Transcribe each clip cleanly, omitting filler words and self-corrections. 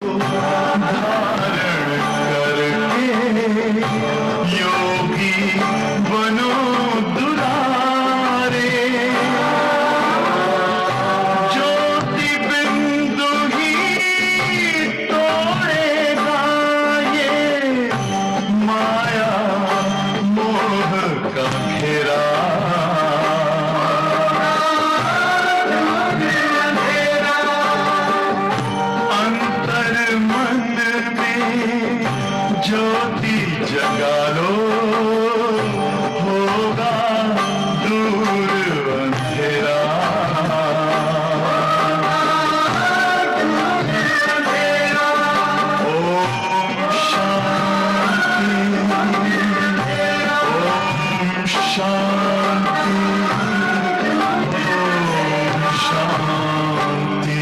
योगी बनो दुलारे, ज्योति बिंदु ही तोड़ेगा ये माया मोह का घेरा। अंतर मन में ज्योति जगा लो, होगा दूर अंधेरा। ओम शांति, ओम शांति, ओम शांति।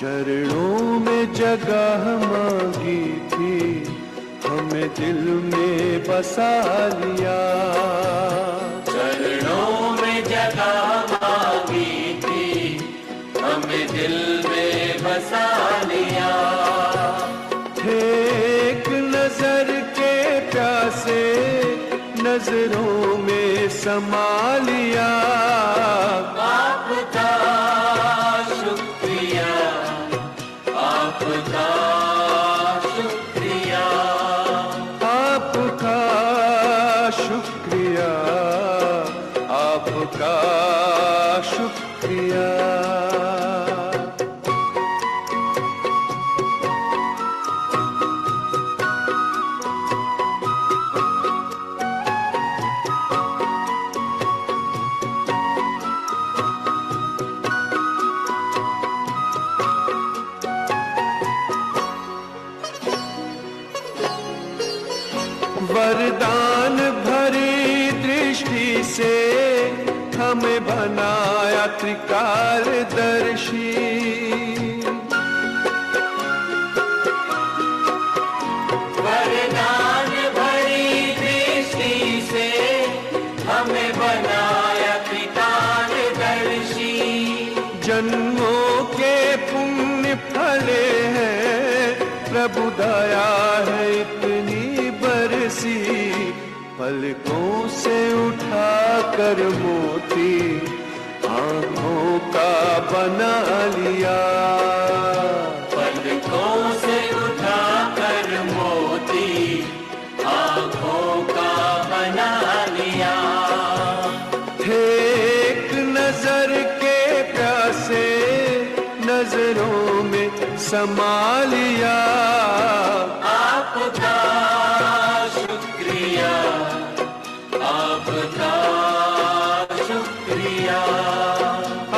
चरणों में जगह मांगी थी, हमें दिल में बसा लिया। चरणों में जगह मांगी थी, हमें दिल में बसा लिया। थे एक नजर के प्यासे, नजरों में समा लिया। आपका शुक्रिया, आपका शुक्रिया, आपका शुक्रिया, आपका शुक्रिया। वरदान भरी दृष्टि से हमें बनाया त्रिकालदर्शी। वरदान भरी दृष्टि से हमें बनाया त्रिकालदर्शी। जन्मों के पुण्य फले हैं, प्रभु दया है इतनी बरसी। पलकों से उठा कर मोती आंखों का बना लिया। पलकों से उठा कर मोती आंखों का बना लिया। थे एक नजर के प्यासे, नजरों में समा लिया। आपका शुक्रिया, आपका शुक्रिया,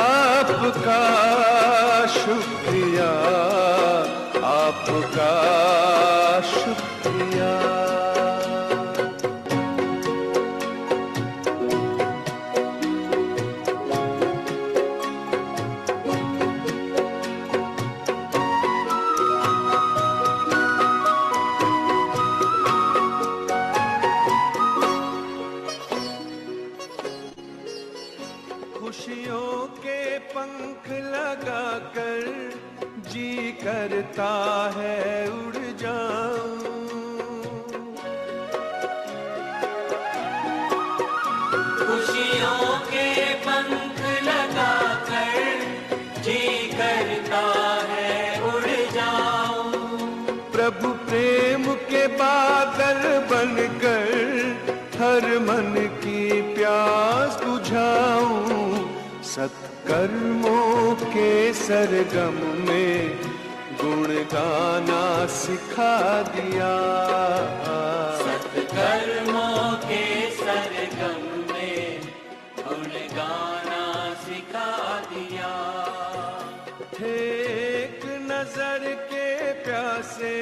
आपका शुक्रिया, आपका शुक्रिया। खुशियों के पंख लगाकर जी करता है उड़ जाऊं। खुशियों के पंख लगाकर जी करता है उड़ जाऊं। प्रभु प्रेम के बादल बनकर हर मन की प्यास बुझाऊं। सत्कर्मों के सरगम में गुण गाना सिखा दिया। सत्कर्मों के सरगम में गुण गाना सिखा दिया। थे एक नजर के प्यासे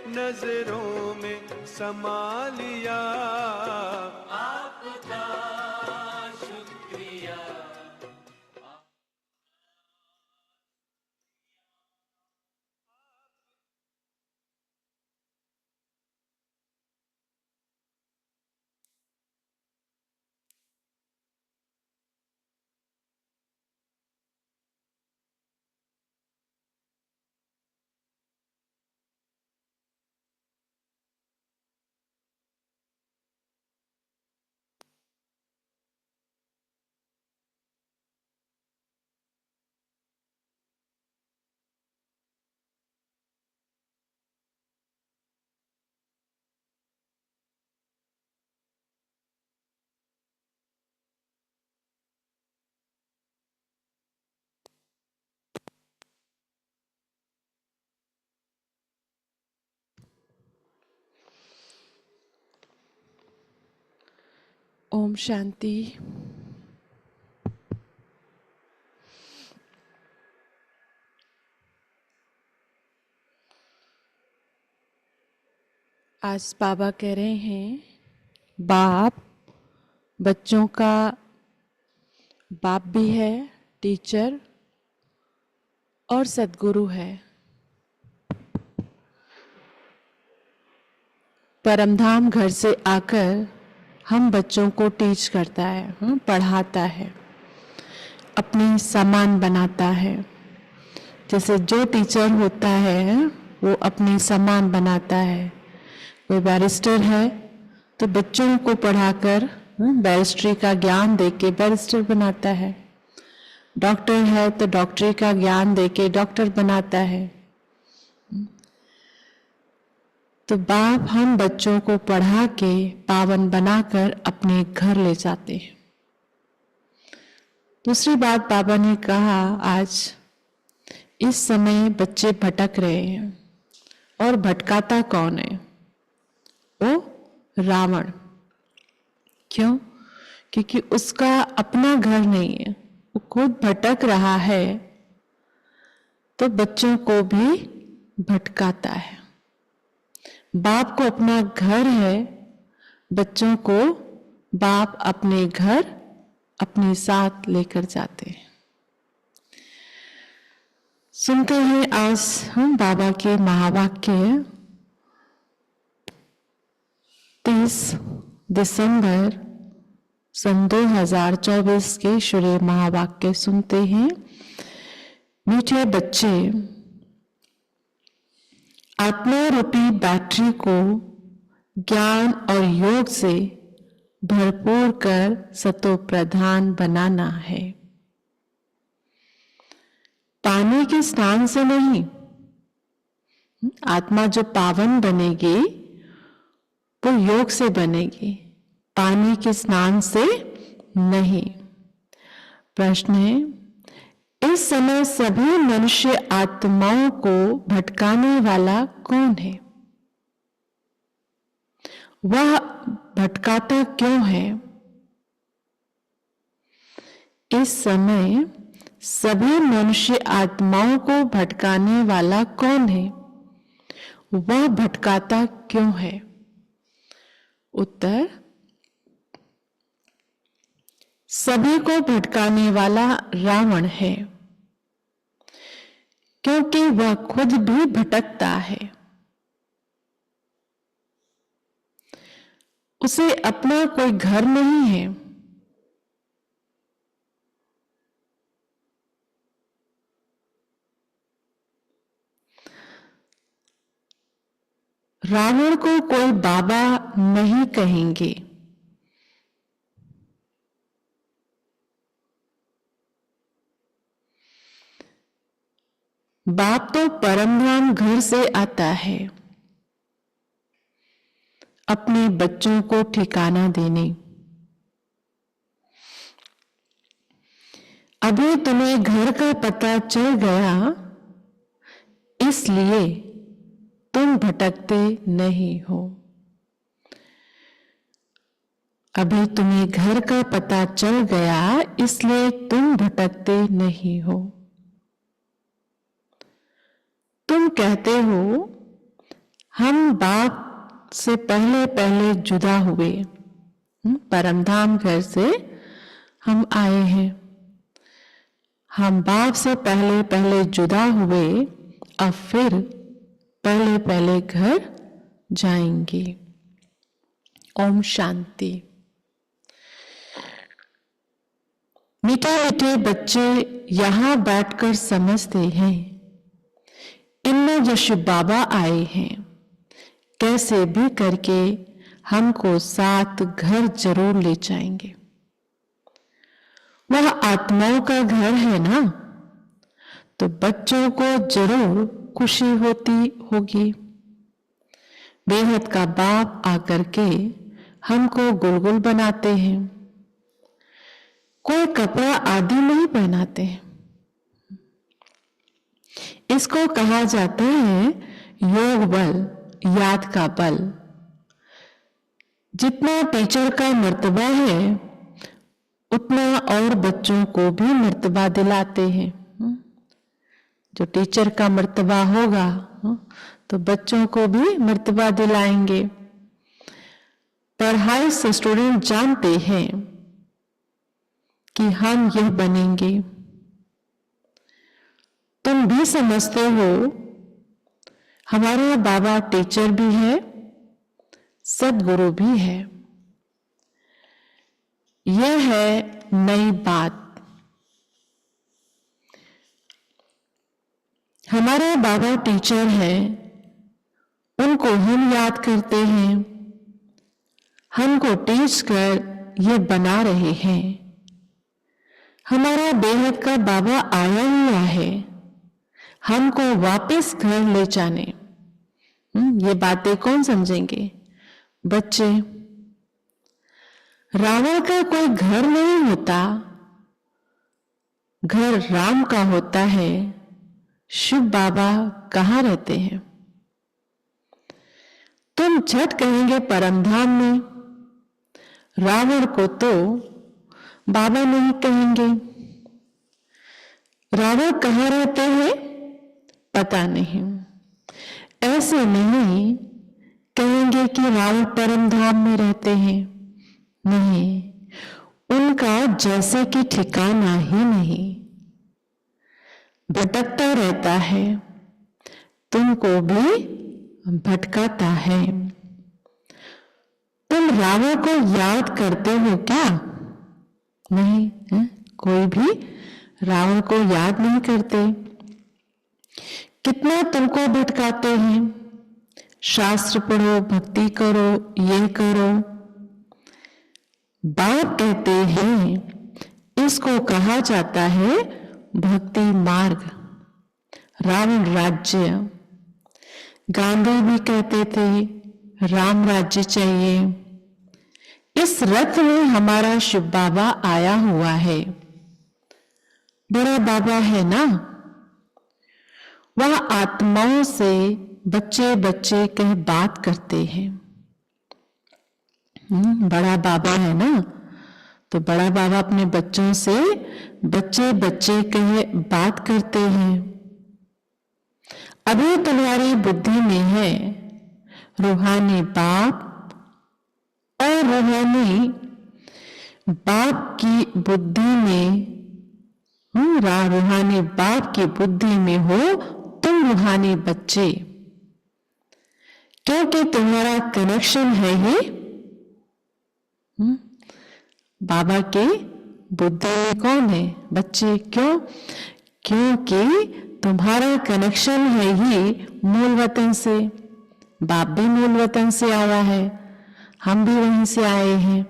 नजरों में समा लिया। आपका शुक्रिया। ओम शांति। आज बाबा कह रहे हैं, बाप बच्चों का बाप भी है, टीचर और सद्गुरु है। परमधाम घर से आकर हम बच्चों को टीच करता है, पढ़ाता है, अपनी समान बनाता है। जैसे जो टीचर होता है वो अपनी समान बनाता है। कोई बैरिस्टर है तो बच्चों को पढ़ाकर बैरिस्ट्री का ज्ञान देके बैरिस्टर बनाता है। डॉक्टर है तो डॉक्टरी का ज्ञान देके डॉक्टर बनाता है। तो बाप हम बच्चों को पढ़ा के पावन बनाकर अपने घर ले जाते हैं। दूसरी बात बाबा ने कहा, आज इस समय बच्चे भटक रहे हैं और भटकाता कौन है? वो रावण। क्यों? क्योंकि उसका अपना घर नहीं है, वो खुद भटक रहा है तो बच्चों को भी भटकाता है। बाप को अपना घर है, बच्चों को बाप अपने घर अपने साथ लेकर जाते हैं। सुनते हैं आज हम बाबा के महावाक्य। 30 दिसंबर सन 2024 के श्री महावाक्य सुनते हैं। मीठे बच्चे, आत्मा रूपी बैटरी को ज्ञान और योग से भरपूर कर सतो प्रधान बनाना है। पानी के स्नान से नहीं, आत्मा जो पावन बनेगी वो योग से बनेगी, पानी के स्नान से नहीं। प्रश्न है, इस समय सभी मनुष्य आत्माओं को भटकाने वाला कौन है? वह भटकाता क्यों है? इस समय सभी मनुष्य आत्माओं को भटकाने वाला कौन है? वह भटकाता क्यों है? उत्तर, सभी को भटकाने वाला रावण है, क्योंकि वह खुद भी भटकता है। उसे अपना कोई घर नहीं है। रावण को कोई बाबा नहीं कहेंगे। बाप तो परमधाम घर से आता है, अपने बच्चों को ठिकाना देने। अभी तुम्हें घर का पता चल गया, इसलिए तुम भटकते नहीं हो। अभी तुम्हें घर का पता चल गया, इसलिए तुम भटकते नहीं हो। तुम कहते हो हम बाप से पहले पहले जुदा हुए, परमधाम घर से हम आए हैं, हम बाप से पहले पहले जुदा हुए, अब फिर पहले पहले घर जाएंगे। ओम शांति। मीठे मीठे बच्चे यहां बैठकर समझते हैं, इनमें जो शिव बाबा आए हैं, कैसे भी करके हमको साथ घर जरूर ले जाएंगे। वह आत्माओं का घर है ना, तो बच्चों को जरूर खुशी होती होगी। बेहद का बाप आकर के हमको गुलगुल बनाते हैं, कोई कपड़ा आदि नहीं पहनाते हैं। इसको कहा जाता है योग बल, याद का बल। जितना टीचर का मर्तबा है, उतना और बच्चों को भी मर्तबा दिलाते हैं। जो टीचर का मर्तबा होगा तो बच्चों को भी मर्तबा दिलाएंगे। पढ़ाई से स्टूडेंट जानते हैं कि हम यह बनेंगे। तुम भी समझते हो हमारा बाबा टीचर भी है, सदगुरु भी है। यह है नई बात। हमारे बाबा टीचर हैं, उनको हम याद करते हैं, हमको टीच कर ये बना रहे हैं। हमारा बेहद का बाबा आया हुआ है हमको वापस घर ले जाने। ये बातें कौन समझेंगे? बच्चे। रावण का कोई घर नहीं होता, घर राम का होता है। शिव बाबा कहाँ रहते हैं? तुम झट कहेंगे परमधाम में। रावण को तो बाबा नहीं कहेंगे। रावण कहाँ रहते हैं पता नहीं। ऐसे नहीं कहेंगे कि रावण परमधाम में रहते हैं, नहीं, उनका जैसे कि ठिकाना ही नहीं, भटकता रहता है, तुमको भी भटकाता है। तुम रावण को याद करते हो क्या? नहीं है? कोई भी रावण को याद नहीं करते। कितना तुमको भटकाते हैं। शास्त्र पढ़ो, भक्ति करो, ये करो। बाप कहते हैं इसको कहा जाता है भक्ति मार्ग, रावण राज्य। गांधी भी कहते थे राम राज्य चाहिए। इस रथ में हमारा शिव बाबा आया हुआ है, बड़ा बाबा है ना। वह आत्माओं से बच्चे बच्चे कह बात करते हैं। बड़ा बाबा है ना, तो बड़ा बाबा अपने बच्चों से बच्चे बच्चे कहे बात करते हैं। अभी तुम्हारी बुद्धि में है रूहानी बाप, और रूहानी बाप की बुद्धि में, रूहानी बाप की बुद्धि में हो तुम रूहानी बच्चे, क्योंकि तुम्हारा कनेक्शन है ही बाबा के बुद्धि में। कौन है? बच्चे। क्यों? क्योंकि तुम्हारा कनेक्शन है ही मूल वतन से। बाप भी मूल वतन से आया है, हम भी वहीं से आए हैं।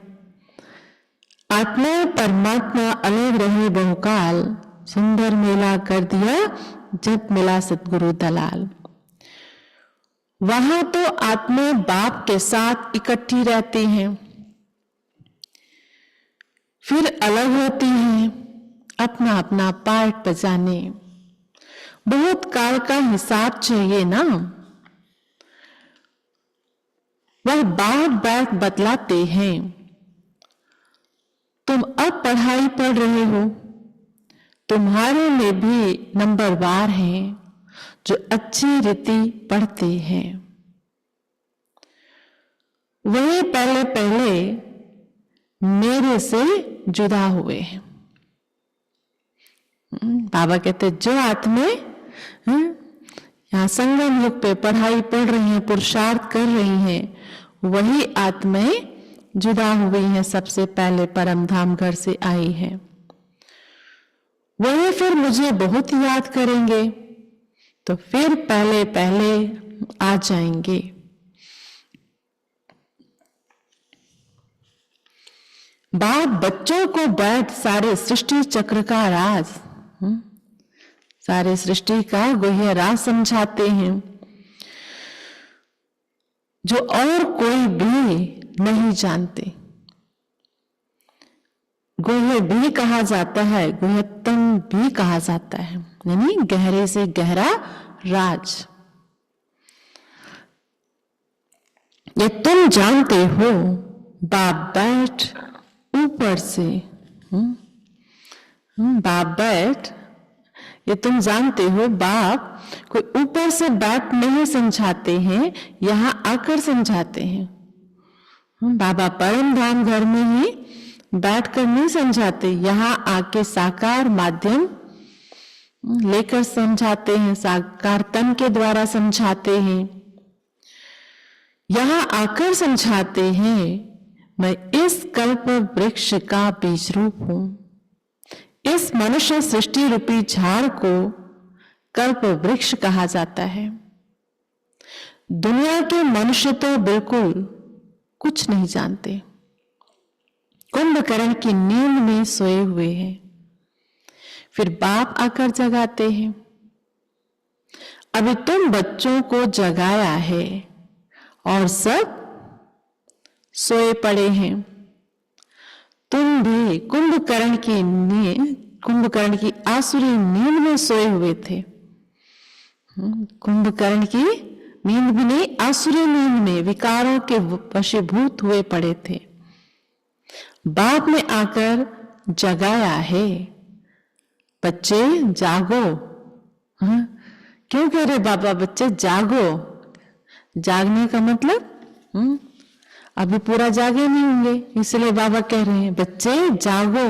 आत्मा परमात्मा अलग रहे बहुकाल, सुंदर मेला कर दिया जब मिला सतगुरु दलाल। वहां तो आत्मा बाप के साथ इकट्ठी रहती हैं, फिर अलग होती हैं, अपना अपना पार्ट बजाने। बहुत काल का हिसाब चाहिए ना। वह बार बार बतलाते हैं, तुम अब पढ़ाई पढ़ रहे हो, तुम्हारे में भी नंबरवार हैं जो अच्छी रीति पढ़ते हैं। वही पहले पहले मेरे से जुदा हुए हैं। बाबा कहते जो आत्माएं यहाँ संगम युग पे पढ़ाई पढ़ रही हैं, पुरुषार्थ कर रही हैं, वही आत्माएं जुदा हुई हैं, सबसे पहले परम धाम घर से आई हैं। वही फिर मुझे बहुत याद करेंगे तो फिर पहले पहले आ जाएंगे। बाप बच्चों को बैठ सारे सृष्टि चक्र का राज, सारे सृष्टि का गुह्य राज समझाते हैं जो और कोई भी नहीं जानते। गुह्य भी कहा जाता है, गुह्यतम भी कहा जाता है, यानी गहरे से गहरा राज। ये तुम जानते हो, बाप बैठ ऊपर से, बाप बैठ, ये तुम जानते हो, बाप कोई ऊपर से बात नहीं समझाते हैं, यहां आकर समझाते हैं। बाबा परम धाम घर में ही बैठकर नहीं समझाते, यहां आके साकार माध्यम लेकर समझाते हैं, साकार तन के द्वारा समझाते हैं। यहां आकर समझाते हैं, मैं इस कल्प वृक्ष का बीज रूप हूं। इस मनुष्य सृष्टि रूपी झाड़ को कल्प वृक्ष कहा जाता है। दुनिया के मनुष्य तो बिल्कुल कुछ नहीं जानते, कुंभकर्ण की नींद में सोए हुए हैं। फिर बाप आकर जगाते हैं, अभी तुम बच्चों को जगाया है और सब सोए पड़े हैं। तुम भी कुंभकर्ण की आसुरी नींद में सोए हुए थे। कुंभकर्ण की नींद भी नहीं, आसुरी नींद में विकारों के वशीभूत हुए पड़े थे। बाप ने आकर जगाया है, बच्चे जागो। क्यों कह रहे बाबा बच्चे जागो? जागने का मतलब अभी पूरा जागे नहीं होंगे, इसलिए बाबा कह रहे हैं बच्चे जागो।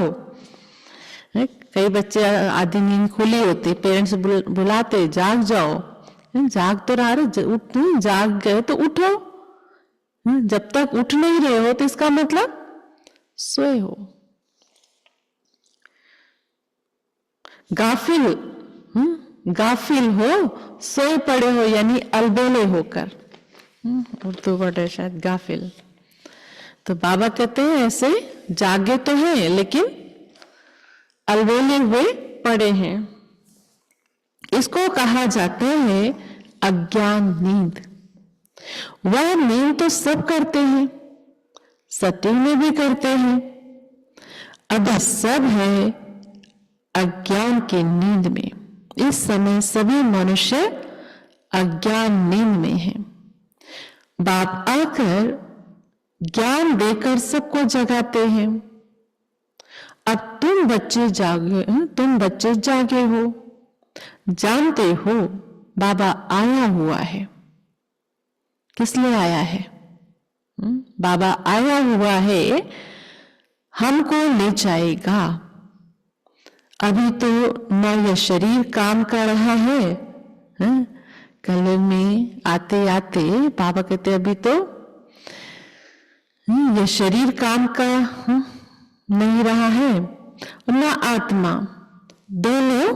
कई बच्चे आधी नींद खुली होती, पेरेंट्स बुलाते जाग जाओ, जाग तो रहा, जाग गए तो उठो। जब तक उठ नहीं रहे हो तो इसका मतलब सोए हो। गाफिल हो, सोए पड़े हो, यानी अलबेले होकर। उर्दू वर्ड है शायद गाफिल। तो बाबा कहते हैं ऐसे जागे तो हैं लेकिन अलबेले हुए पड़े हैं। इसको कहा जाता है अज्ञान नींद। वह नींद तो सब करते हैं, सत्युग में भी करते हैं, अभी सब है अज्ञान की नींद में। इस समय सभी मनुष्य अज्ञान नींद में हैं। बाप आकर ज्ञान देकर सबको जगाते हैं। अब तुम बच्चे जागे हो, जानते हो बाबा आया हुआ है। किस लिए आया है? बाबा आया हुआ है, हमको ले जाएगा। अभी तो न यह शरीर काम कर रहा है। कल में आते आते बाबा कहते अभी तो यह शरीर काम का नहीं रहा है, न आत्मा, दोनों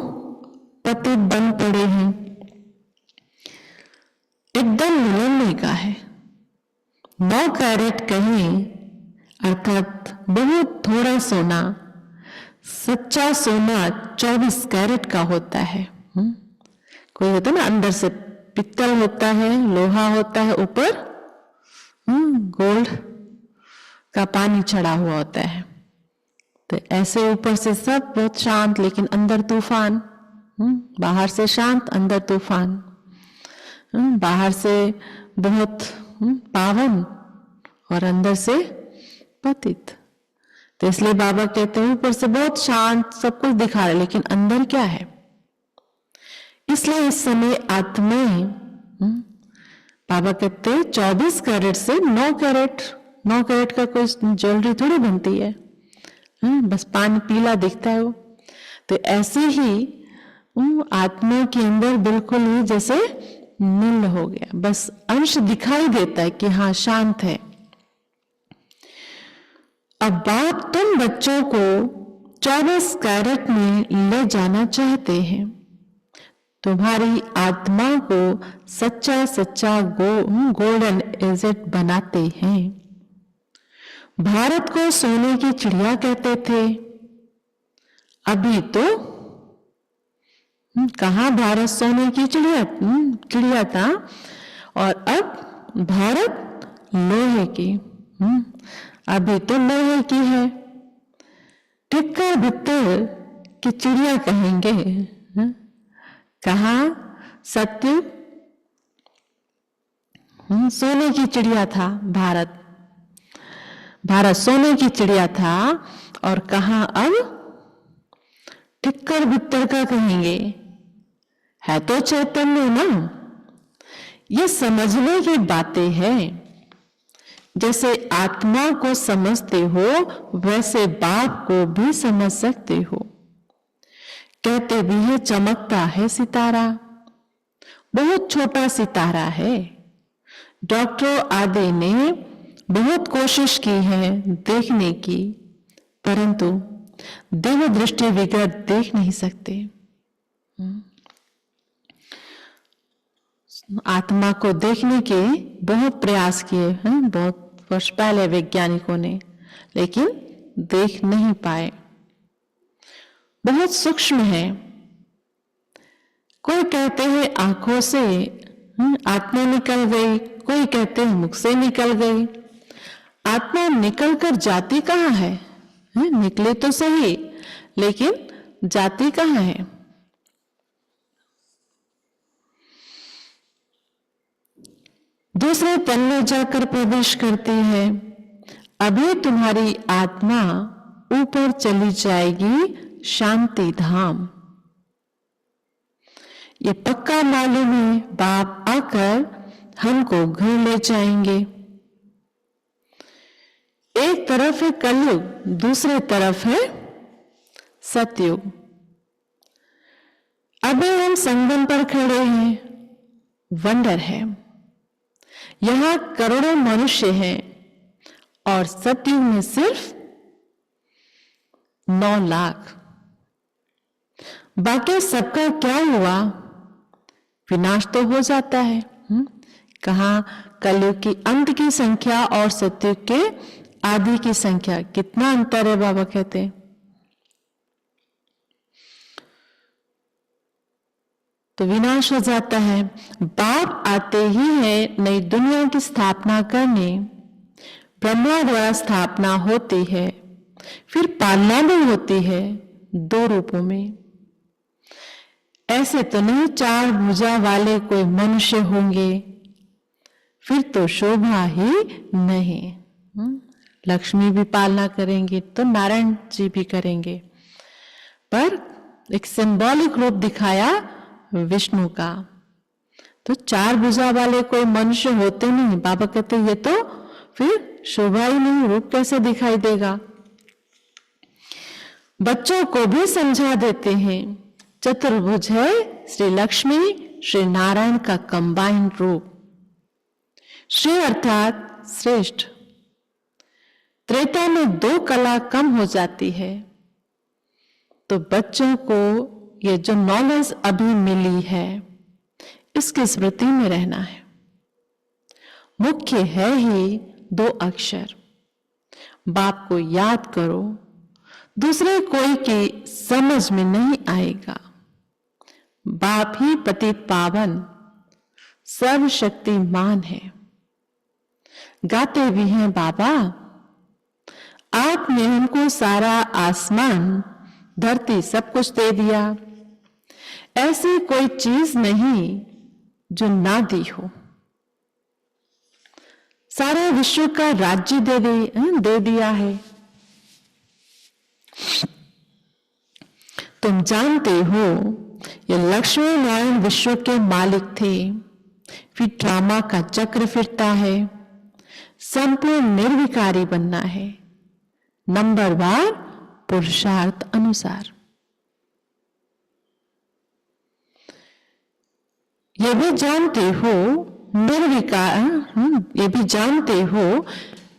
पति बन पड़े हैं। एकदम मिलने का है। 9 कैरेट कहीं, अर्थात बहुत थोड़ा सोना, सच्चा सोना 24 कैरेट का होता है। कोई होता है ना, अंदर से पित्तल होता है, लोहा होता है, ऊपर गोल्ड का पानी चढ़ा हुआ होता है। तो ऐसे ऊपर से सब बहुत शांत, लेकिन अंदर तूफान। बाहर से शांत, अंदर तूफान। बाहर से बहुत पावन और अंदर से पतित। तो इसलिए बाबा कहते हैं ऊपर से बहुत शांत, सब कुछ दिखा रहे, लेकिन अंदर क्या है। इसलिए इस समय आत्माएं, बाबा कहते हैं 24 कैरेट से 9 कैरेट, 9 कैरेट का कोई ज्वेलरी थोड़ी बनती है, बस पानी पीला दिखता है वो। तो ऐसे ही आत्मा के अंदर बिल्कुल ही जैसे नील हो गया, बस अंश दिखाई देता है कि हाँ शांत है। अब बाप तुम बच्चों को 24 कैरेट में ले जाना चाहते हैं, तुम्हारी आत्मा को सच्चा सच्चा गोल्डन एजेट बनाते हैं। भारत को सोने की चिड़िया कहते थे, अभी तो कहाँ भारत सोने की चिड़िया था, और अब भारत लोहे की, अभी तो लोहे की है। टिक्कर भित्तर की चिड़िया कहेंगे। कहा सत्य सोने की चिड़िया था, भारत सोने की चिड़िया था, और कहा अब टिक्कर भित्तर का कहेंगे। है तो चैतन्य ना। ये समझने की बातें हैं। जैसे आत्मा को समझते हो वैसे बाप को भी समझ सकते हो। कहते भी है चमकता है सितारा, बहुत छोटा सितारा है। डॉक्टर आदि ने बहुत कोशिश की है देखने की, परंतु दिव्य दृष्टि बगैर देख नहीं सकते। आत्मा को देखने के बहुत प्रयास किए हैं, बहुत वर्ष पहले वैज्ञानिकों ने, लेकिन देख नहीं पाए। बहुत सूक्ष्म है। कोई कहते हैं आंखों से आत्मा निकल गई, कोई कहते हैं मुख से निकल गई। आत्मा निकल कर जाती कहाँ है? निकले तो सही, लेकिन जाती कहाँ है? दूसरे तल में जाकर प्रवेश करती है। अभी तुम्हारी आत्मा ऊपर चली जाएगी शांति धाम। ये पक्का मालूम है, बाप आकर हमको घर ले जाएंगे। एक तरफ है कलयुग, दूसरे तरफ है सतयुग। अभी हम संगम पर खड़े हैं। वंडर है, यहां करोड़ों मनुष्य हैं और सतयुग में सिर्फ 9 लाख। बाकी सबका क्या हुआ? विनाश तो हो जाता है। कहा कलयुग की अंत की संख्या और सतयुग के आदि की संख्या कितना अंतर है? बाबा कहते हैं तो विनाश हो जाता है। बाप आते ही है नई दुनिया की स्थापना करने। ब्रह्मा द्वारा स्थापना होती है, फिर पालना भी होती है 2 रूपों में। ऐसे तो नहीं 4 भुजा वाले कोई मनुष्य होंगे, फिर तो शोभा ही नहीं। लक्ष्मी भी पालना करेंगे तो नारायण जी भी करेंगे, पर एक सिंबॉलिक रूप दिखाया विष्णु का। तो 4 भुजा वाले कोई मनुष्य होते नहीं। बाबा कहते ये तो फिर शोभा ही नहीं, रूप कैसे दिखाई देगा? बच्चों को भी समझा देते हैं चतुर्भुज है श्री लक्ष्मी श्री नारायण का कंबाइंड रूप। श्री अर्थात श्रेष्ठ। त्रेता में 2 कला कम हो जाती है, तो बच्चों को ये जो नॉलेज अभी मिली है इसकी स्मृति में रहना है। मुख्य है ही 2 अक्षर। बाप को याद करो, दूसरे कोई की समझ में नहीं आएगा। बाप ही पतित पावन सर्वशक्तिमान है। गाते भी हैं बाबा, आपने हमको सारा आसमान, धरती सब कुछ दे दिया। ऐसी कोई चीज नहीं जो ना दी हो। सारे विश्व का राज्य दे दिया है। तुम जानते हो ये लक्ष्मी नारायण विश्व के मालिक थे। फिर ड्रामा का चक्र फिरता है। संपूर्ण निर्विकारी बनना है, नंबरवार पुरुषार्थ अनुसार। ये भी जानते हो ये भी जानते हो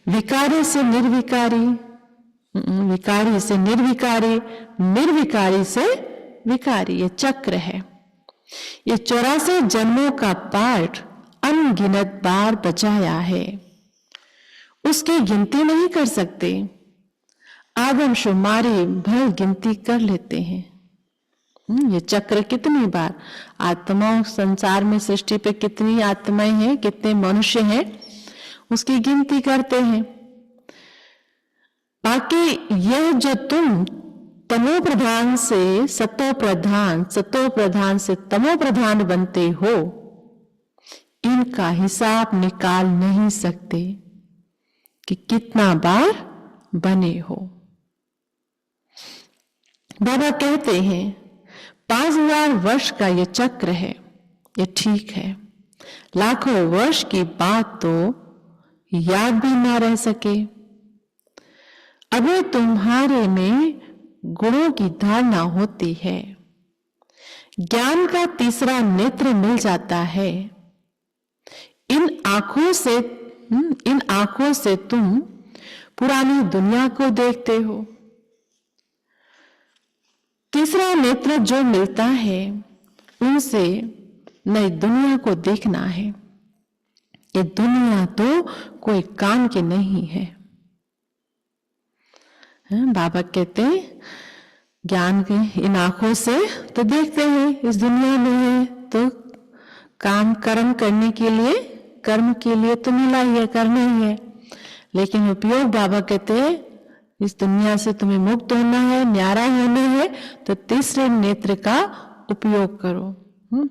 विकारी से निर्विकारी, विकारी से निर्विकारी, निर्विकारी से विकारी, ये चक्र है। ये 84 जन्मों का पाठ अनगिनत बार बचाया है, उसकी गिनती नहीं कर सकते। आदमशुमारी भर गिनती कर लेते हैं। ये चक्र कितनी बार, आत्माओं संसार में सृष्टि पे कितनी आत्माएं हैं, कितने मनुष्य हैं, उसकी गिनती करते हैं। बाकी यह जो तुम तमो प्रधान से सतो प्रधान, सतो प्रधान से तमो प्रधान बनते हो, इनका हिसाब निकाल नहीं सकते कि कितना बार बने हो। बाबा कहते हैं 5000 वर्ष का ये चक्र है, ये ठीक है। लाखों वर्ष की बात तो याद भी ना रह सके। अभी तुम्हारे में गुणों की धारणा होती है, ज्ञान का तीसरा नेत्र मिल जाता है। इन आंखों से तुम पुरानी दुनिया को देखते हो। तीसरा नेत्र जो मिलता है, उनसे नई दुनिया को देखना है। ये दुनिया तो कोई काम की नहीं है। बाबा कहते हैं ज्ञान के इन आंखों से तो देखते हैं इस दुनिया में है, तो काम कर्म करने के लिए, कर्म के लिए तो मिला ही है, करना ही है। लेकिन उपयोग बाबा कहते हैं इस दुनिया से तुम्हें मुक्त होना है, न्यारा होना है, तो तीसरे नेत्र का उपयोग करो।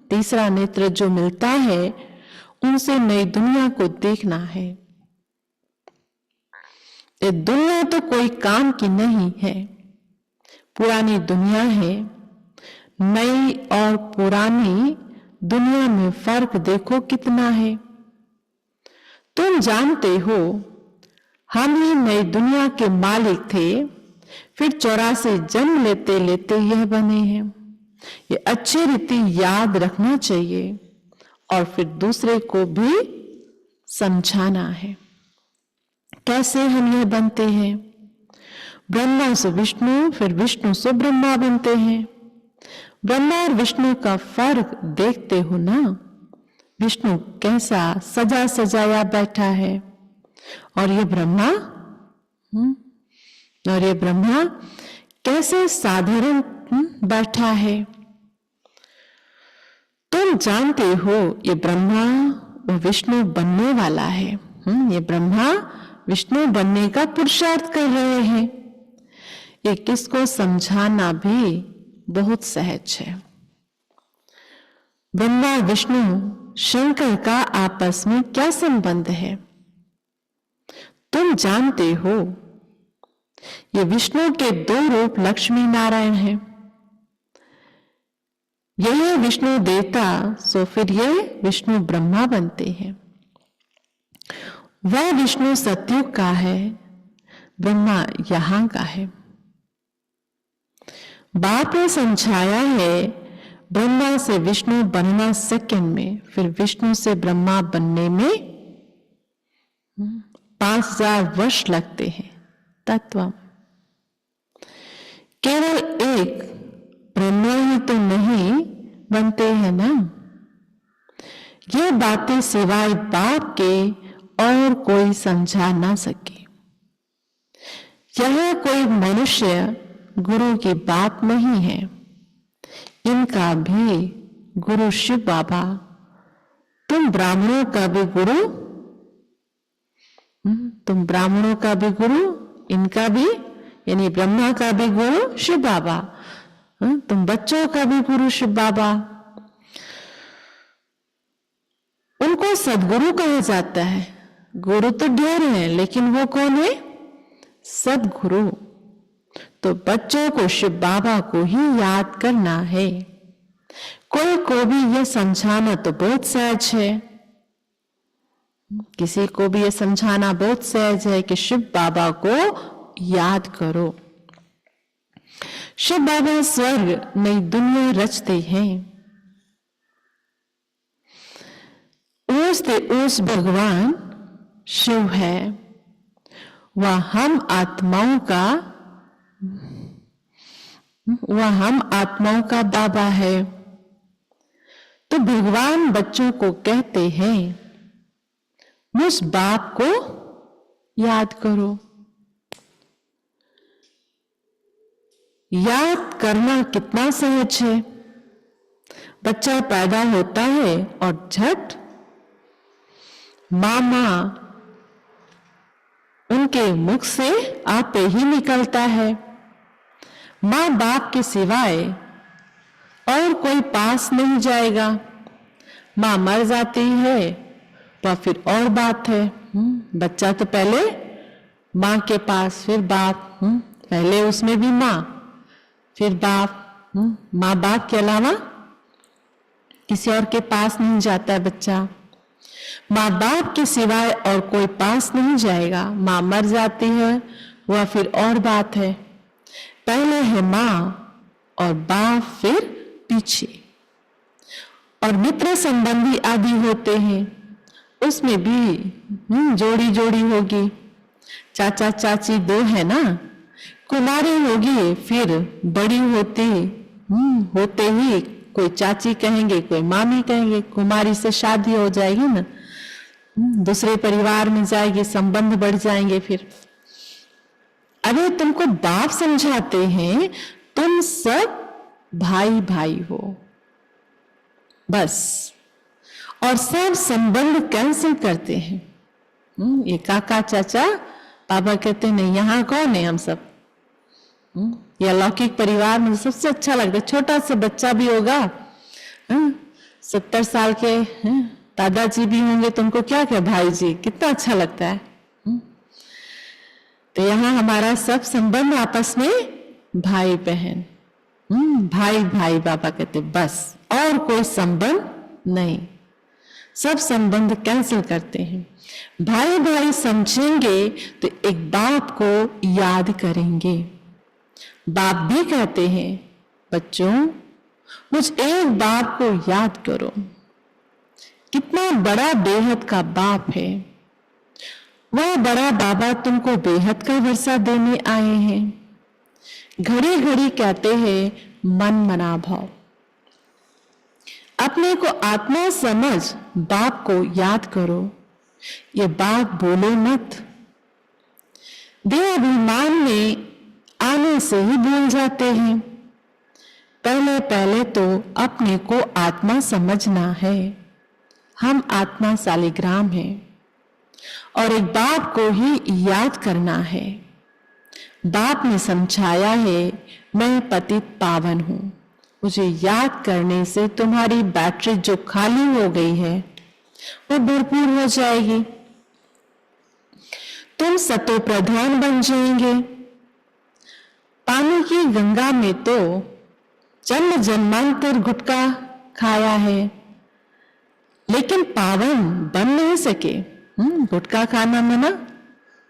तीसरा नेत्र जो मिलता है, उनसे नई दुनिया को देखना है। ये दुनिया तो कोई काम की नहीं है, पुरानी दुनिया है। नई और पुरानी दुनिया में फर्क देखो कितना है। तुम जानते हो हम ही नई दुनिया के मालिक थे, फिर 84 जन्म लेते लेते यह बने हैं। ये अच्छी रीति याद रखना चाहिए और फिर दूसरे को भी समझाना है। कैसे हम यह बनते हैं? ब्रह्मा से विष्णु, फिर विष्णु से ब्रह्मा बनते हैं। ब्रह्मा और विष्णु का फर्क देखते हो ना। विष्णु कैसा सजा सजाया बैठा है, और ये ब्रह्मा कैसे साधारण बैठा है। तुम जानते हो ये ब्रह्मा विष्णु बनने वाला है। ये ब्रह्मा विष्णु बनने का पुरुषार्थ कर रहे हैं। ये किसको समझाना भी बहुत सहज है। ब्रह्मा विष्णु शंकर का आपस में क्या संबंध है? तुम जानते हो ये विष्णु के 2 रूप लक्ष्मी नारायण हैं। यह विष्णु देवता, सो फिर ये विष्णु ब्रह्मा बनते हैं। वह विष्णु सतयुग का है, ब्रह्मा यहां का है। बाप ने समझाया है ब्रह्मा से विष्णु बनना सेकंड में, फिर विष्णु से ब्रह्मा बनने में 5000 वर्ष लगते हैं। तत्व केवल एक ब्रह्मा ही तो नहीं बनते हैं ना। ये बातें सिवाय बाप के और कोई समझा ना सके। यह कोई मनुष्य गुरु की बात नहीं है। इनका भी गुरु शिव बाबा, तुम ब्राह्मणों का भी गुरु इनका भी यानी ब्रह्मा का भी गुरु शिव बाबा, तुम बच्चों का भी गुरु शिव बाबा। उनको सदगुरु कहा जाता है। गुरु तो ढेर हैं, लेकिन वो कौन है? सदगुरु। तो बच्चों को शिव बाबा को ही याद करना है। कोई को भी यह समझाना तो बहुत सहज है, किसी को भी यह समझाना बहुत सहज है कि शिव बाबा को याद करो। शिव बाबा स्वर्ग नई दुनिया रचते हैं। ऊंचते ऊंच भगवान शिव है, वह हम आत्माओं का बाबा है। तो भगवान बच्चों को कहते हैं मुझ बाप को याद करो। याद करना कितना सहज है। बच्चा पैदा होता है और झट मामा उनके मुख से आपे ही निकलता है। माँ बाप के सिवाय और कोई पास नहीं जाएगा। माँ मर जाती है तो फिर और बात है। बच्चा तो पहले माँ के पास, फिर बाप, पहले उसमें भी माँ फिर बाप। माँ बाप के अलावा किसी और के पास नहीं जाता है बच्चा। माँ बाप के सिवाय और कोई पास नहीं जाएगा। माँ मर जाती है वह फिर और बात है। पहले है माँ और बाप फिर पीछे। और मित्र संबंधी आदि होते हैं, उसमें भी जोड़ी जोड़ी होगी। चाचा चाची दो है ना, कुमारी होगी, फिर बड़ी होते ही कोई चाची कहेंगे, कोई मामी कहेंगे। कुमारी से शादी हो जाएगी ना, दूसरे परिवार में जाएगी, संबंध बढ़ जाएंगे। फिर अरे तुमको बाप समझाते हैं, तुम सब भाई भाई हो बस। और सब संबंध कैंसिल करते हैं। ये काका चाचा बाबा कहते नहीं, यहाँ कौन है हम सब। ये अलौकिक परिवार में सबसे अच्छा लगता है। छोटा सा बच्चा भी होगा, 70 साल के दादाजी भी होंगे, तुमको क्या क्या भाई जी, कितना अच्छा लगता है। तो यहाँ हमारा सब संबंध आपस में भाई बहन, भाई भाई बाबा कहते बस, और कोई संबंध नहीं। सब संबंध कैंसिल करते हैं। भाई भाई समझेंगे तो एक बाप को याद करेंगे। बाप भी कहते हैं बच्चों मुझ एक बाप को याद करो। कितना बड़ा बेहद का बाप है। वह बड़ा बाबा तुमको बेहद का वर्षा देने आए हैं। घड़ी घड़ी कहते हैं मन मना भाव। अपने को आत्मा समझ बाप को याद करो। ये बाप बोलो मत। देह अभिमान में आने से ही भूल जाते हैं। पहले पहले तो अपने को आत्मा समझना है। हम आत्मा शालिग्राम हैं और एक बाप को ही याद करना है। बाप ने समझाया है मैं पतित पावन हूं। मुझे याद करने से तुम्हारी बैटरी जो खाली हो गई है वो भरपूर हो जाएगी। तुम सतो प्रधान बन जाएंगे। पानी की गंगा में तो जन्म जन्मांतर गुटका खाया है, लेकिन पावन बन नहीं सके। गुटका खाना में ना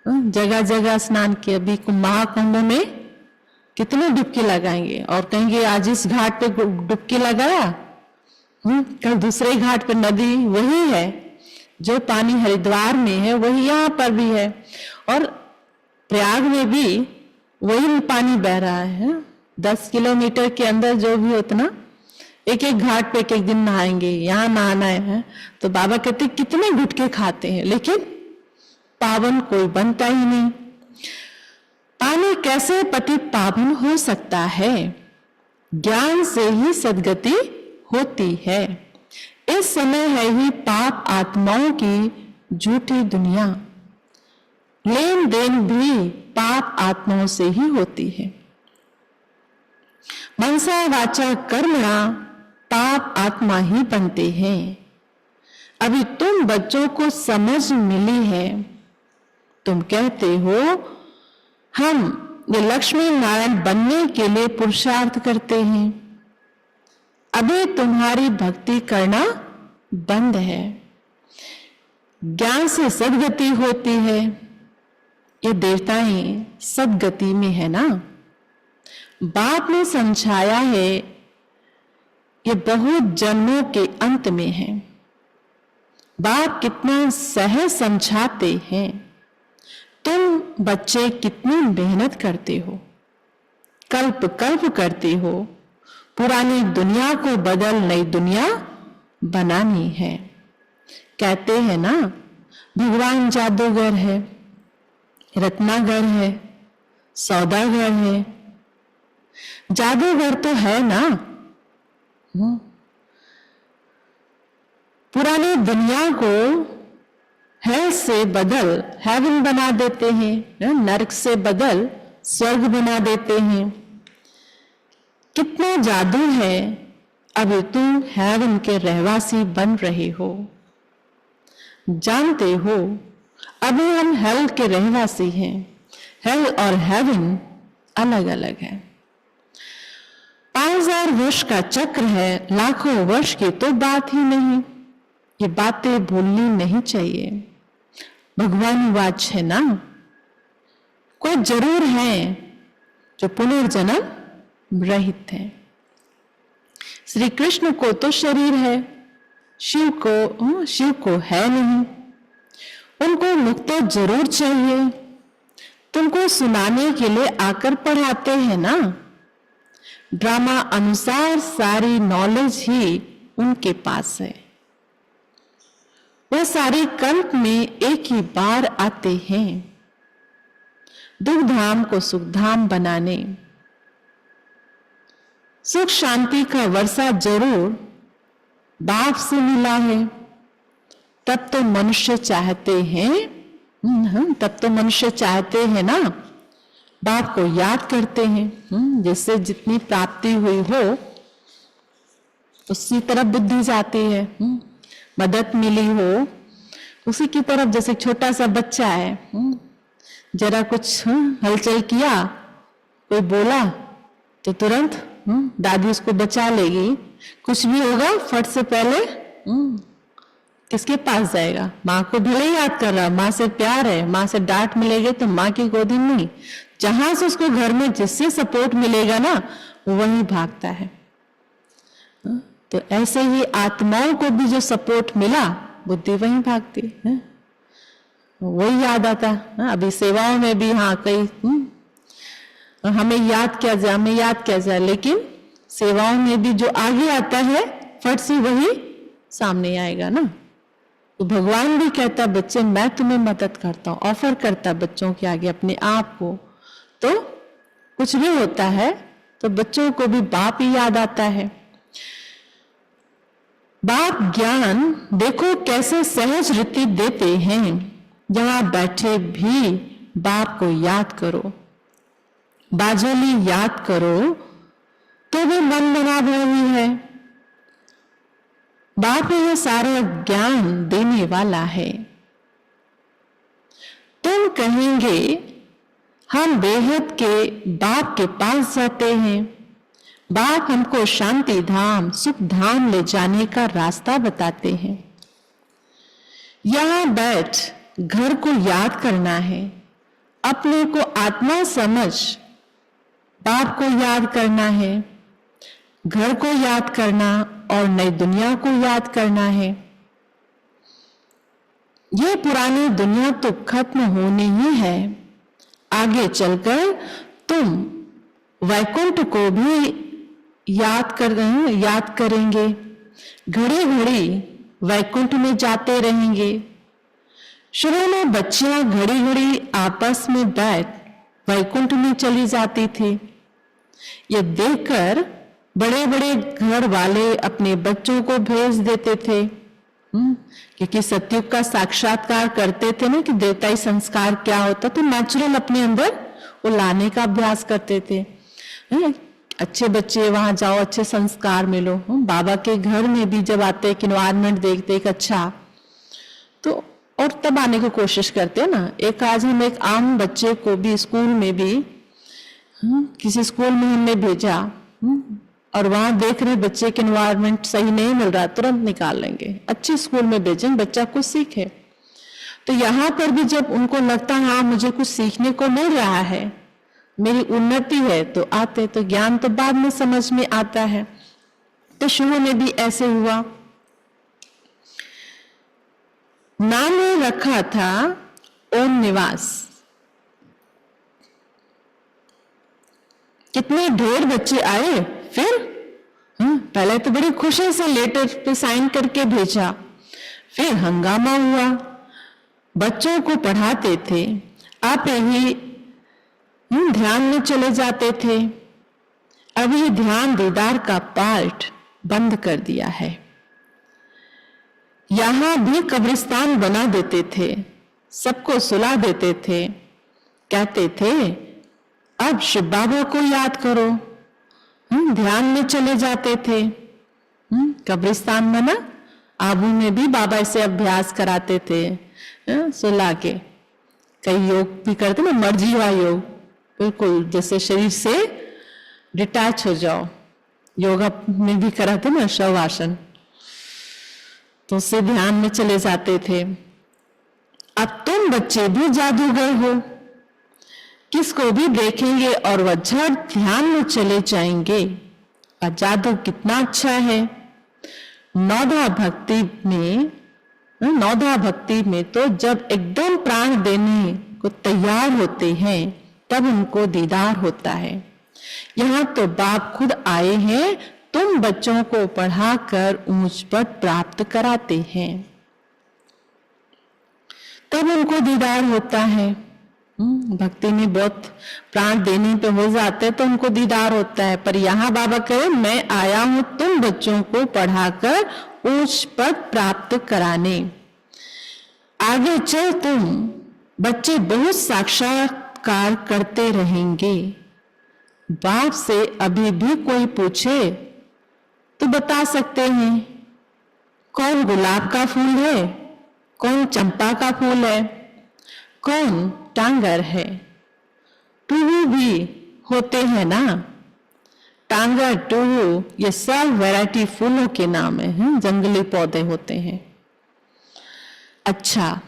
जगह जगह स्नान किया। अभी महाकुंभ में कितने डुबकी लगाएंगे और कहेंगे आज इस घाट पे डुबकी लगाया, कल दूसरे घाट पे। नदी वही है, जो पानी हरिद्वार में है वही यहाँ पर भी है, और प्रयाग में भी वही पानी बह रहा है। 10 किलोमीटर के अंदर जो भी उतना एक एक घाट पे एक एक दिन नहाएंगे। यहाँ नहाना है तो बाबा कहते कितने गुटके खाते हैं, लेकिन पावन कोई बनता ही नहीं। पानी कैसे पतित पावन हो सकता है? ज्ञान से ही सद्गति होती है। इस समय है ही पाप आत्माओं की झूठी दुनिया। लेन देन भी पाप आत्माओं से ही होती है। मनसा वाचा कर्मणा पाप आत्मा ही बनते हैं। अभी तुम बच्चों को समझ मिली है, तुम कहते हो हम ये लक्ष्मी नारायण बनने के लिए पुरुषार्थ करते हैं। अभी तुम्हारी भक्ति करना बंद है। ज्ञान से सदगति होती है। ये देवताएं सदगति में है ना। बाप ने समझाया है, ये बहुत जन्मों के अंत में है। बाप कितना सहज समझाते हैं। तुम बच्चे कितनी मेहनत करते हो, कल्प कल्प करते हो। पुरानी दुनिया को बदल नई दुनिया बनानी है। कहते हैं ना, भगवान जादूगर है, रत्नागर है, सौदागर है। जादूगर तो है ना। पुरानी दुनिया को हेल से बदल हेवन बना देते हैं, नरक से बदल स्वर्ग बना देते हैं। कितना जादू है। अभी तुम हेवन के रहवासी बन रहे हो। जानते हो अभी हम हेल के रहवासी हैं। हेल और हेवन अलग अलग है। 5000 वर्ष का चक्र है, लाखों वर्ष की तो बात ही नहीं। ये बातें भूलनी नहीं चाहिए। भगवान वाच है ना। कोई जरूर है जो पुनर्जन्म रहित है। श्री कृष्ण को तो शरीर है, शिव को है नहीं। उनको मुक्ति जरूर चाहिए। तुमको सुनाने के लिए आकर पढ़ाते हैं ना। ड्रामा अनुसार सारी नॉलेज ही उनके पास है। वह सारे कल्प में एक ही बार आते हैं, दुख धाम को सुख धाम बनाने। सुख शांति का वर्षा जरूर बाप से मिला है। तब तो मनुष्य चाहते हैं, तब तो मनुष्य चाहते हैं ना, बाप को याद करते हैं। जिससे जितनी प्राप्ति हुई हो उसी तरफ बुद्धि जाती है। मदद मिली हो उसी की तरफ। जैसे छोटा सा बच्चा है, जरा कुछ हलचल किया, कोई बोला तो तुरंत दादी उसको बचा लेगी। कुछ भी होगा फट से पहले किसके पास जाएगा? माँ को भले याद कर रहा, माँ से प्यार है, माँ से डांट मिलेगी तो माँ की गोदी में नहीं, जहां से उसको घर में जिससे सपोर्ट मिलेगा ना वही भागता है। तो ऐसे ही आत्माओं को भी जो सपोर्ट मिला बुद्धि वही भागती है, वही याद आता। अभी सेवाओं में भी कई हमें याद किया जाए, लेकिन सेवाओं में भी जो आगे आता है फट से वही सामने आएगा ना। तो भगवान भी कहता बच्चे मैं तुम्हें मदद करता हूं, ऑफर करता बच्चों के आगे अपने आप को। तो कुछ भी होता है तो बच्चों को भी बाप ही याद आता है। बाप ज्ञान देखो कैसे सहज रीति देते हैं। जहां बैठे भी बाप को याद करो, बाजली याद करो तो भी मन बना वही है। बाप यह सारा ज्ञान देने वाला है। तुम कहेंगे हम बेहद के बाप के पास जाते हैं, बाप हमको शांति धाम सुख धाम ले जाने का रास्ता बताते हैं। यहां बैठ घर को याद करना है, अपने को आत्मा समझ बाप को याद करना है, घर को याद करना और नई दुनिया को याद करना है। ये पुरानी दुनिया तो खत्म होनी ही है। आगे चलकर तुम वैकुंठ को भी याद करेंगे। घड़ी घड़ी वैकुंठ में जाते रहेंगे। शुरू में बच्चियां घड़ी घड़ी आपस में बैठ वैकुंठ में चली जाती थी। ये देखकर बड़े बड़े घर वाले अपने बच्चों को भेज देते थे क्योंकि सतयुग का साक्षात्कार करते थे ना कि देवताई संस्कार क्या होता, तो नेचुरल अपने अंदर वो लाने का अभ्यास करते थे। अच्छे बच्चे वहां जाओ, अच्छे संस्कार मिलो। बाबा के घर में भी जब आते एक इन्वायरमेंट देखते एक अच्छा, तो और तब आने की कोशिश करते हैं ना। एक आज हम एक आम बच्चे को भी स्कूल में भी किसी स्कूल में हमने भेजा, और वहां देख रहे बच्चे के एनवायरनमेंट सही नहीं मिल रहा, तुरंत निकाल लेंगे। अच्छे स्कूल में भेजें, बच्चा कुछ सीखे। तो यहाँ पर भी जब उनको लगता है हाँ मुझे कुछ सीखने को मिल रहा है, मेरी उन्नति है, तो आते। तो ज्ञान तो बाद में समझ में आता है। तो शुरू में भी ऐसे हुआ। नाम रखा था ओम निवास। कितने ढेर बच्चे आए। फिर पहले तो बड़ी खुशी से लेटर पे साइन करके भेजा, फिर हंगामा हुआ। बच्चों को पढ़ाते थे, आप ही ध्यान में चले जाते थे। अभी ध्यान दीदार का पार्ट बंद कर दिया है। यहां भी कब्रिस्तान बना देते थे, सबको सुला देते थे, कहते थे अब शिव बाबा को याद करो। ध्यान में चले जाते थे। कब्रिस्तान में ना, आबू में भी बाबा से अभ्यास कराते थे, सुला के। कई योग भी करते ना, मर्जीवा योग, बिल्कुल जैसे शरीर से डिटैच हो जाओ। योगा में भी कराते ना शवासन, तो उससे ध्यान में चले जाते थे। अब तुम बच्चे भी जादूगर हो, किसको भी देखेंगे और वह झट ध्यान में चले जाएंगे। और जादू कितना अच्छा है। नौधा भक्ति में तो जब एकदम प्राण देने को तैयार होते हैं, तब उनको दीदार होता है। यहाँ तो बाप खुद आए हैं, तुम बच्चों को पढ़ाकर ऊंच पद प्राप्त कराते हैं, तब उनको दीदार होता है। भक्ति में बहुत प्राण देने पे हो जाते तो उनको दीदार होता है। पर यहाँ बाबा कहे मैं आया हूं तुम बच्चों को पढ़ाकर उच्च पद प्राप्त कराने। आगे चल तुम बच्चे बहुत साक्षात्कार करते रहेंगे। बाप से अभी भी कोई पूछे तो बता सकते हैं कौन गुलाब का फूल है, कौन चंपा का फूल है, कौन टांगर है। टूहू भी होते हैं ना, टांगर, टूहू, ये सब वैरायटी फूलों के नाम है, जंगली पौधे होते हैं। अच्छा,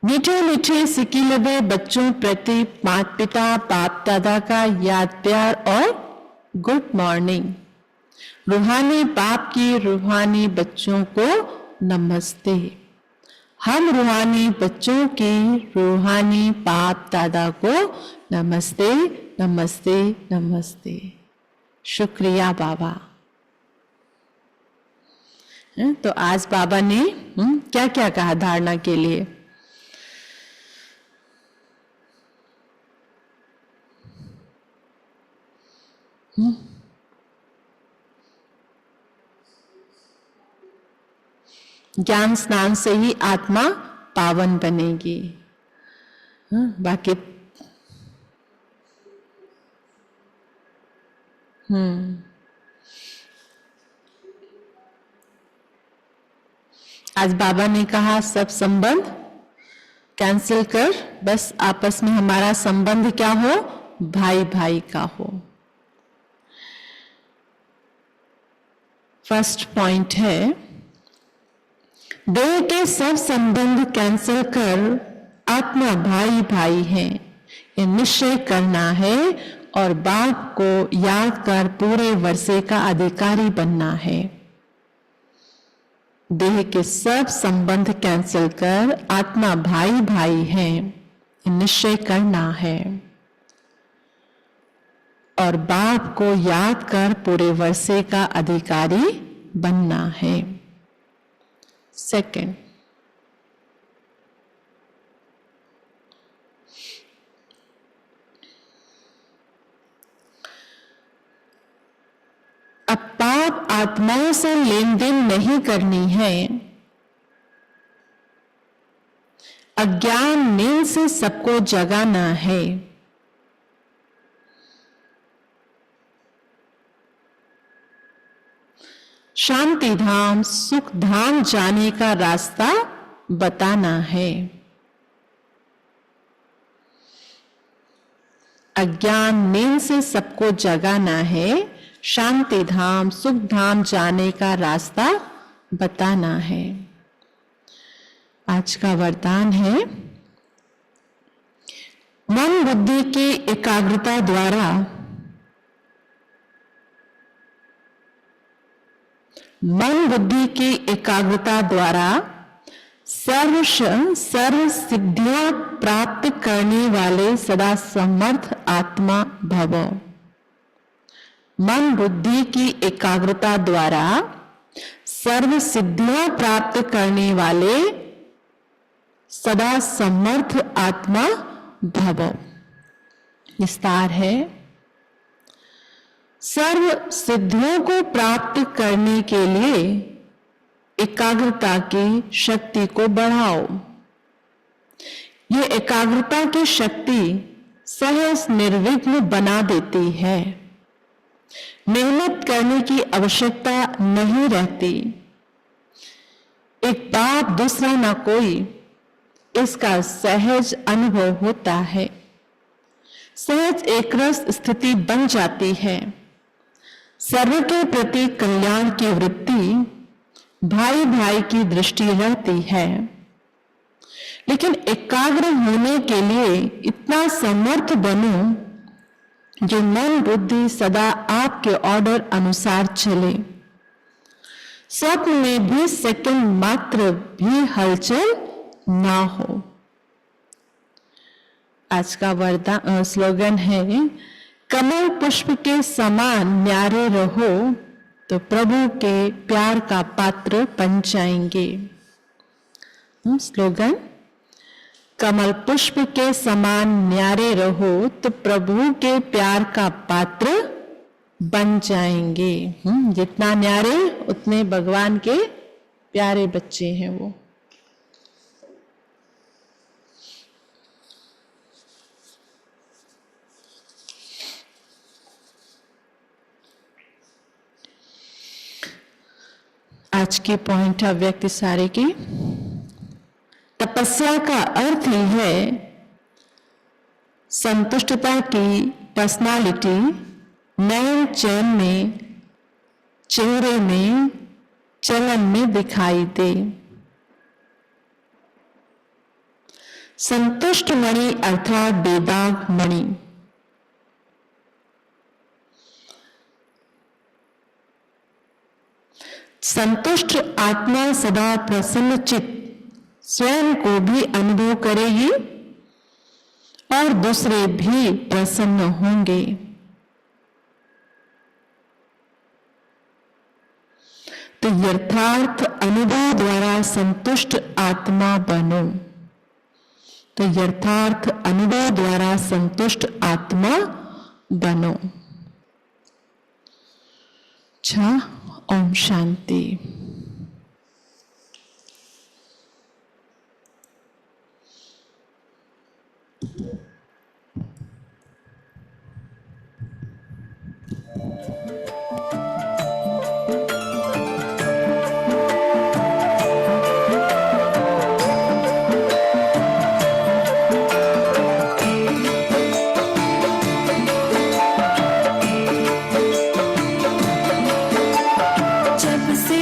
मीठे मीठे सिकीलबे बच्चों प्रति माता पिता बाप दादा का याद प्यार और गुड मॉर्निंग। रूहानी बाप की रूहानी बच्चों को नमस्ते। हम रूहानी बच्चों के रूहानी बाप दादा को नमस्ते नमस्ते नमस्ते। शुक्रिया बाबा। तो आज बाबा ने क्या क्या कहा धारणा के लिए। ज्ञान स्नान से ही आत्मा पावन बनेगी। बाकी आज बाबा ने कहा सब संबंध कैंसिल कर, बस आपस में हमारा संबंध क्या हो, भाई भाई का हो। फर्स्ट पॉइंट है देह के सब संबंध कैंसिल कर आत्मा भाई भाई है, ये निश्चय करना है और बाप को याद कर पूरे वर्षे का अधिकारी बनना है। देह के सब संबंध कैंसिल कर आत्मा भाई भाई है, ये निश्चय करना है और बाप को याद कर पूरे वर्षे का अधिकारी बनना है। सेकंड, अब पाप आत्माओं से लेन देन नहीं करनी है। अज्ञान नींद से सबको जगाना है। शांति धाम सुख धाम जाने का रास्ता बताना है। अज्ञान नींद से सबको जगाना है। शांति धाम सुख धाम जाने का रास्ता बताना है। आज का वरदान है, मन बुद्धि की एकाग्रता द्वारा सर्व सिद्धियां प्राप्त करने वाले सदा समर्थ आत्मा भवो। मन बुद्धि की एकाग्रता द्वारा सर्व सिद्धियां प्राप्त करने वाले सदा समर्थ आत्मा भवो। विस्तार है, सर्व सिद्धियों को प्राप्त करने के लिए एकाग्रता की शक्ति को बढ़ाओ। ये एकाग्रता की शक्ति सहज निर्विघ्न बना देती है। मेहनत करने की आवश्यकता नहीं रहती। एक बाप दूसरा ना कोई, इसका सहज अनुभव होता है। सहज एकरस स्थिति बन जाती है। सर्व के प्रति कल्याण की वृत्ति, भाई भाई की दृष्टि रहती है। लेकिन एकाग्र होने के लिए इतना समर्थ बनो जो मन बुद्धि सदा आपके ऑर्डर अनुसार चले। स्वप्न में भी सेकंड मात्र भी हलचल ना हो। आज का वरदान स्लोगन है, कमल पुष्प के समान न्यारे रहो तो प्रभु के प्यार का पात्र बन जाएंगे। स्लोगन, कमल पुष्प के समान न्यारे रहो तो प्रभु के प्यार का पात्र बन जाएंगे। जितना न्यारे उतने भगवान के प्यारे बच्चे हैं वो। आज के पॉइंट ऑफ व्यक्ति सारे की, तपस्या का अर्थ ही है संतुष्टता की पर्सनालिटी नयन चैन में, चेहरे में, चलन में दिखाई दे। संतुष्ट मणि अर्थात बेदाग मणि। संतुष्ट आत्मा सदा प्रसन्न चित्त स्वयं को भी अनुभव करेगी और दूसरे भी प्रसन्न होंगे। तो यथार्थ अनुभव द्वारा संतुष्ट आत्मा बनो। तो यथार्थ अनुभव द्वारा संतुष्ट आत्मा बनो। अच्छा, ओम शांति। जब से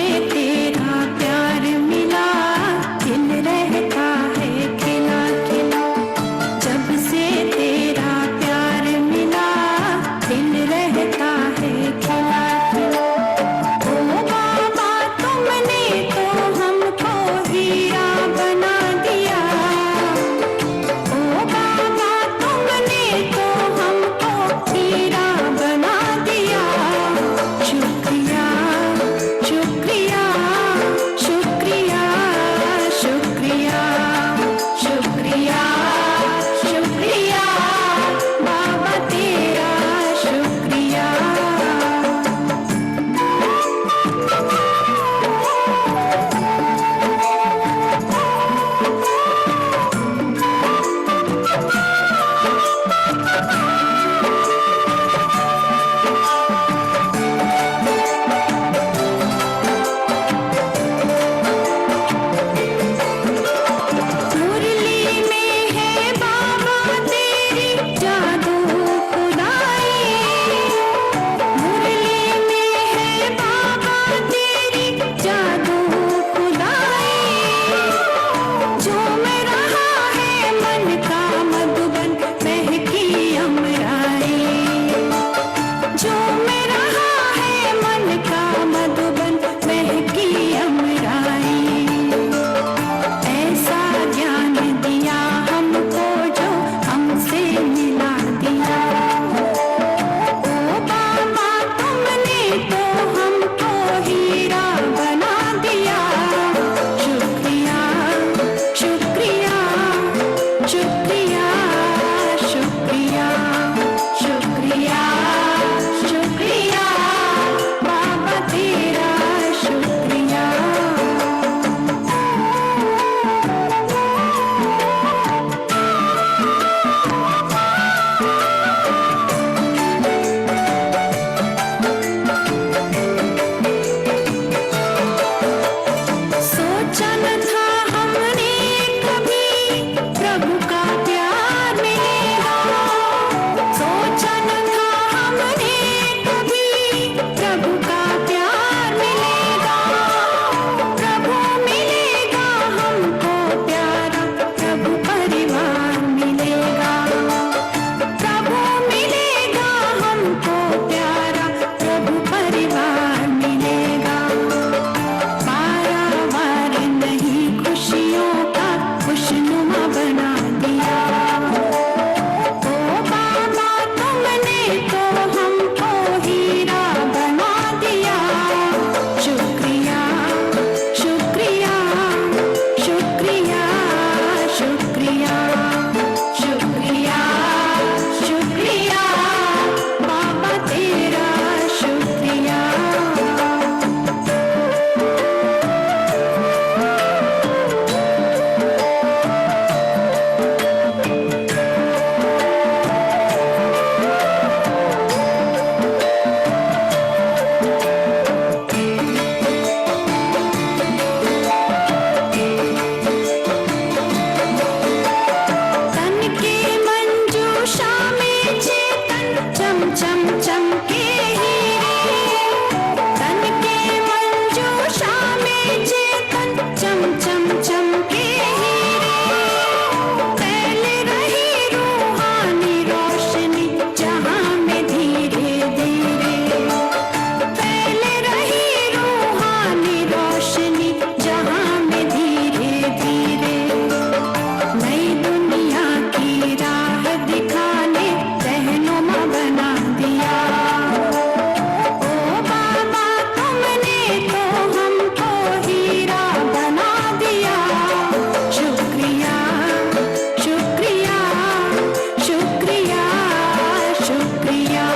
शुक्रिया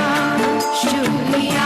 शुक्रिया